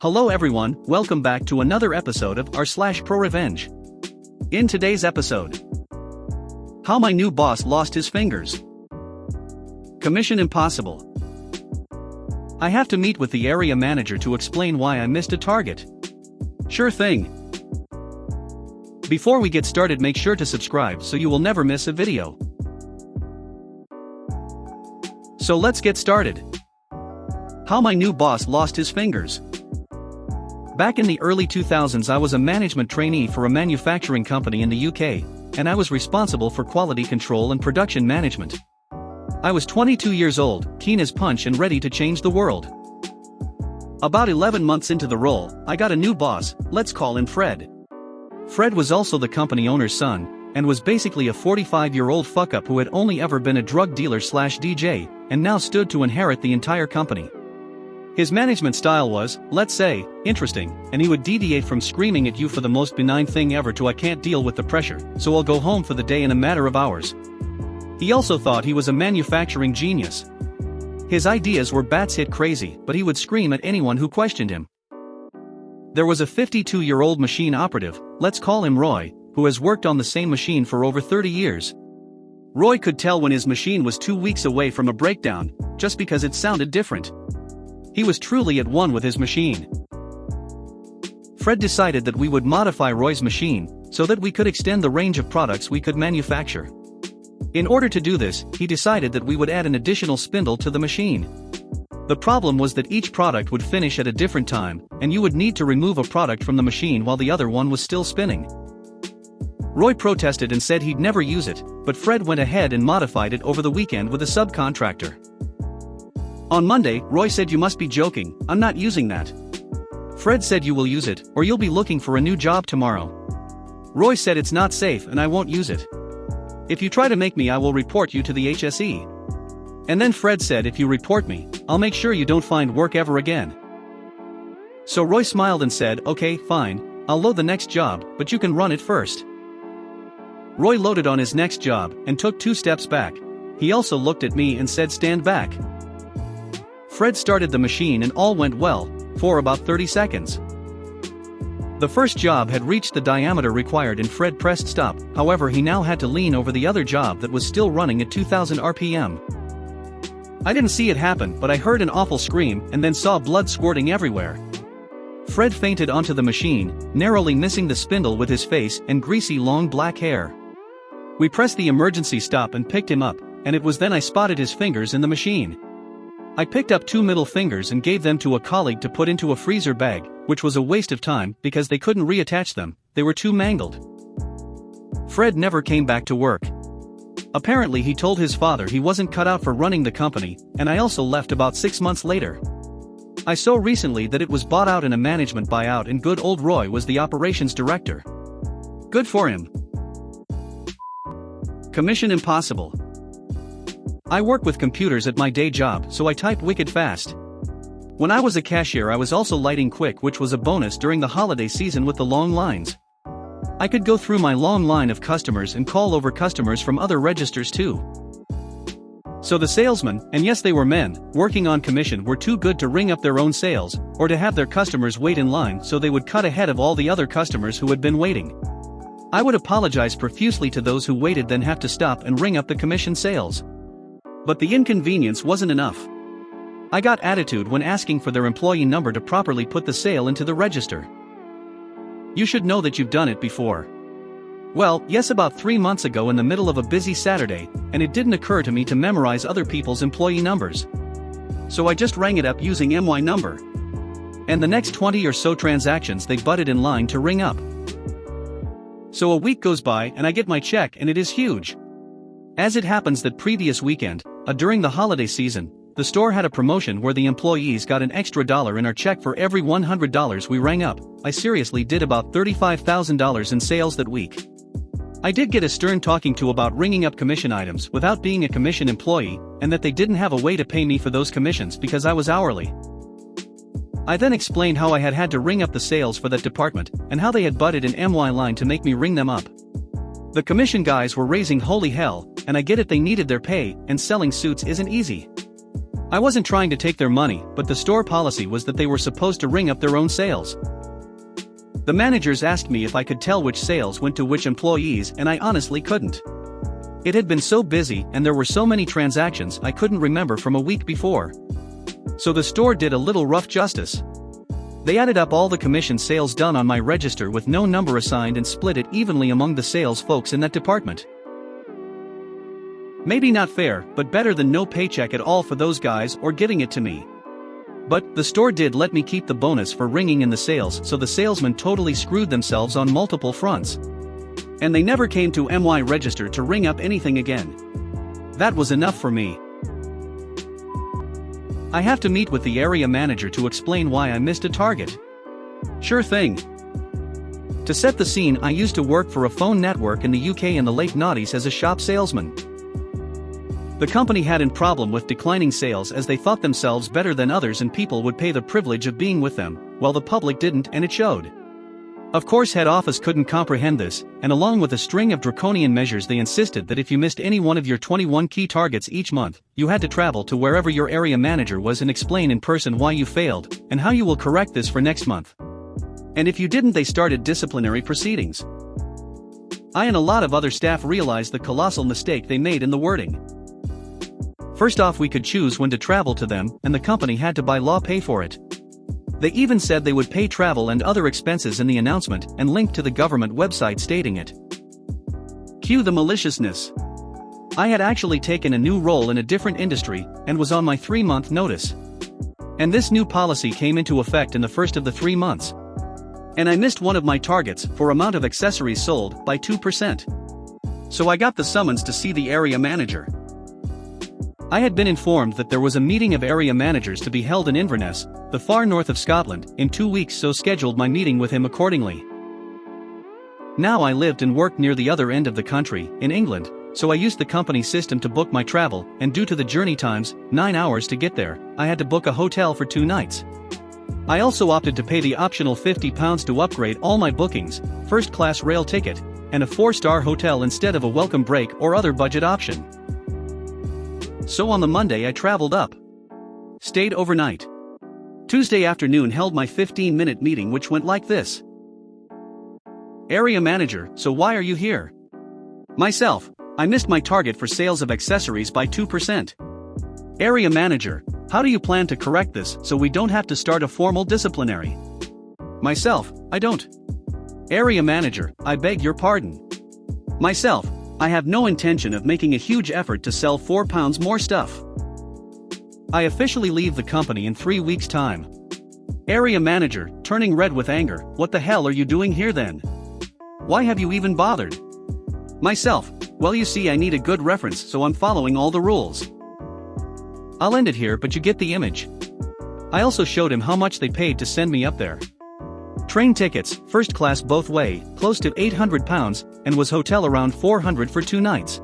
Hello everyone, welcome back to another episode of r/ProRevenge. In today's episode, how my new boss lost his fingers. Commission impossible. I have to meet with the area manager to explain why I missed a target. Sure thing. Before we get started, make sure to subscribe so you will never miss a video. So let's get started. How my new boss lost his fingers. Back in the early 2000s, I was a management trainee for a manufacturing company in the UK, and I was responsible for quality control and production management. I was 22 years old, keen as punch and ready to change the world. About 11 months into the role, I got a new boss, let's call him Fred. Fred was also the company owner's son, and was basically a 45-year-old fuck-up who had only ever been a drug dealer/DJ, and now stood to inherit the entire company. His management style was, let's say, interesting, and he would deviate from screaming at you for the most benign thing ever to I can't deal with the pressure, so I'll go home for the day in a matter of hours. He also thought he was a manufacturing genius. His ideas were batshit crazy, but he would scream at anyone who questioned him. There was a 52-year-old machine operative, let's call him Roy, who has worked on the same machine for over 30 years. Roy could tell when his machine was 2 weeks away from a breakdown, just because it sounded different. He was truly at one with his machine. Fred decided that we would modify Roy's machine, so that we could extend the range of products we could manufacture. In order to do this, he decided that we would add an additional spindle to the machine. The problem was that each product would finish at a different time, and you would need to remove a product from the machine while the other one was still spinning. Roy protested and said he'd never use it, but Fred went ahead and modified it over the weekend with a subcontractor. On Monday, Roy said, "You must be joking, I'm not using that." Fred said, "You will use it, or you'll be looking for a new job tomorrow." Roy said, "It's not safe and I won't use it. If you try to make me, I will report you to the HSE." And then Fred said, "If you report me, I'll make sure you don't find work ever again." So Roy smiled and said, "Okay, fine, I'll load the next job, but you can run it first." Roy loaded on his next job and took 2 steps back. He also looked at me and said, "Stand back." Fred started the machine and all went well, for about 30 seconds. The first job had reached the diameter required and Fred pressed stop, however he now had to lean over the other job that was still running at 2000 RPM. I didn't see it happen, but I heard an awful scream and then saw blood squirting everywhere. Fred fainted onto the machine, narrowly missing the spindle with his face and greasy long black hair. We pressed the emergency stop and picked him up, and it was then I spotted his fingers in the machine. I picked up 2 middle fingers and gave them to a colleague to put into a freezer bag, which was a waste of time because they couldn't reattach them, they were too mangled. Fred never came back to work. Apparently he told his father he wasn't cut out for running the company, and I also left about 6 months later. I saw recently that it was bought out in a management buyout and good old Roy was the operations director. Good for him. Commission impossible. I work with computers at my day job, so I type wicked fast. When I was a cashier, I was also lighting quick, which was a bonus during the holiday season with the long lines. I could go through my long line of customers and call over customers from other registers too. So the salesmen, and yes they were men, working on commission were too good to ring up their own sales, or to have their customers wait in line, so they would cut ahead of all the other customers who had been waiting. I would apologize profusely to those who waited, then have to stop and ring up the commission sales. But the inconvenience wasn't enough. I got attitude when asking for their employee number to properly put the sale into the register. You should know that you've done it before. Well, yes, about 3 months ago in the middle of a busy Saturday, and it didn't occur to me to memorize other people's employee numbers. So I just rang it up using MY number. And the next 20 or so transactions they butted in line to ring up. So a week goes by and I get my check and it is huge. As it happens that previous weekend, during the holiday season, the store had a promotion where the employees got an extra $1 in our check for every $100 we rang up. I seriously did about $35,000 in sales that week. I did get a stern talking to about ringing up commission items without being a commission employee, and that they didn't have a way to pay me for those commissions because I was hourly. I then explained how I had had to ring up the sales for that department, and how they had butted an MY line to make me ring them up. The commission guys were raising holy hell, and I get it, they needed their pay, and selling suits isn't easy. I wasn't trying to take their money, but the store policy was that they were supposed to ring up their own sales. The managers asked me if I could tell which sales went to which employees, and I honestly couldn't. It had been so busy and there were so many transactions I couldn't remember from a week before. So the store did a little rough justice. They added up all the commission sales done on my register with no number assigned and split it evenly among the sales folks in that department. Maybe not fair, but better than no paycheck at all for those guys or giving it to me. But the store did let me keep the bonus for ringing in the sales, so the salesmen totally screwed themselves on multiple fronts. And they never came to my register to ring up anything again. That was enough for me. I have to meet with the area manager to explain why I missed a target. Sure thing. To set the scene, I used to work for a phone network in the UK in the late noughties as a shop salesman. The company had a problem with declining sales as they thought themselves better than others and people would pay the privilege of being with them, while the public didn't, and it showed. Of course, head office couldn't comprehend this, and along with a string of draconian measures they insisted that if you missed any one of your 21 key targets each month, you had to travel to wherever your area manager was and explain in person why you failed, and how you will correct this for next month. And if you didn't, they started disciplinary proceedings. I and a lot of other staff realized the colossal mistake they made in the wording. First off, we could choose when to travel to them, and the company had to by law pay for it. They even said they would pay travel and other expenses in the announcement and link to the government website stating it. Cue the maliciousness. I had actually taken a new role in a different industry and was on my 3-month notice. And this new policy came into effect in the first of the 3 months. And I missed one of my targets for amount of accessories sold by 2%. So I got the summons to see the area manager. I had been informed that there was a meeting of area managers to be held in Inverness, the far north of Scotland, in 2 weeks, so scheduled my meeting with him accordingly. Now I lived and worked near the other end of the country, in England, so I used the company system to book my travel, and due to the journey times, 9 hours to get there, I had to book a hotel for 2 nights. I also opted to pay the optional £50 to upgrade all my bookings, first-class rail ticket, and a 4-star hotel instead of a welcome break or other budget option. So on the Monday I traveled up. Stayed overnight. Tuesday afternoon held my 15-minute meeting, which went like this. Area manager, so why are you here? Myself, I missed my target for sales of accessories by 2%. Area manager, how do you plan to correct this so we don't have to start a formal disciplinary? Myself, I don't. Area manager, I beg your pardon. Myself, I have no intention of making a huge effort to sell £4 more stuff. I officially leave the company in 3 weeks' time. Area manager, turning red with anger, what the hell are you doing here then? Why have you even bothered? Myself, well, you see, I need a good reference, so I'm following all the rules. I'll end it here, but you get the image. I also showed him how much they paid to send me up there. Train tickets, first class both way, close to £800, and was hotel around £400 for 2 nights.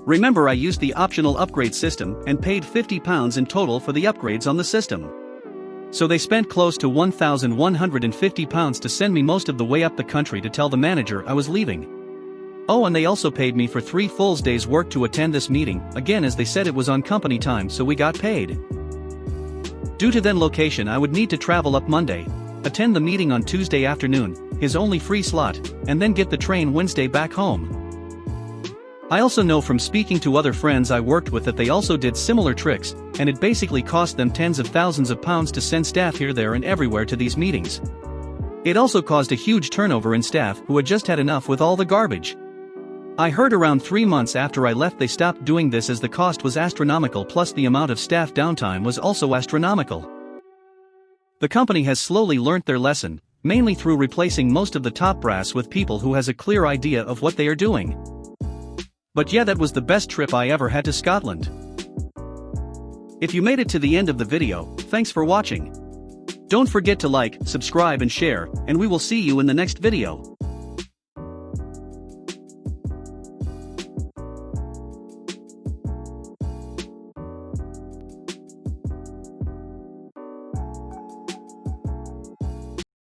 Remember, I used the optional upgrade system and paid £50 in total for the upgrades on the system. So they spent close to £1,150 to send me most of the way up the country to tell the manager I was leaving. Oh, and they also paid me for 3 full days' work to attend this meeting, again as they said it was on company time, so we got paid. Due to then location, I would need to travel up Monday, attend the meeting on Tuesday afternoon, his only free slot, and then get the train Wednesday back home. I also know from speaking to other friends I worked with that they also did similar tricks, and it basically cost them tens of thousands of pounds to send staff here, there and everywhere to these meetings. It also caused a huge turnover in staff who had just had enough with all the garbage. I heard around 3 months after I left they stopped doing this as the cost was astronomical, plus the amount of staff downtime was also astronomical. The company has slowly learnt their lesson, mainly through replacing most of the top brass with people who has a clear idea of what they are doing. But yeah, that was the best trip I ever had to Scotland. If you made it to the end of the video, thanks for watching. Don't forget to like, subscribe and share, and we will see you in the next video.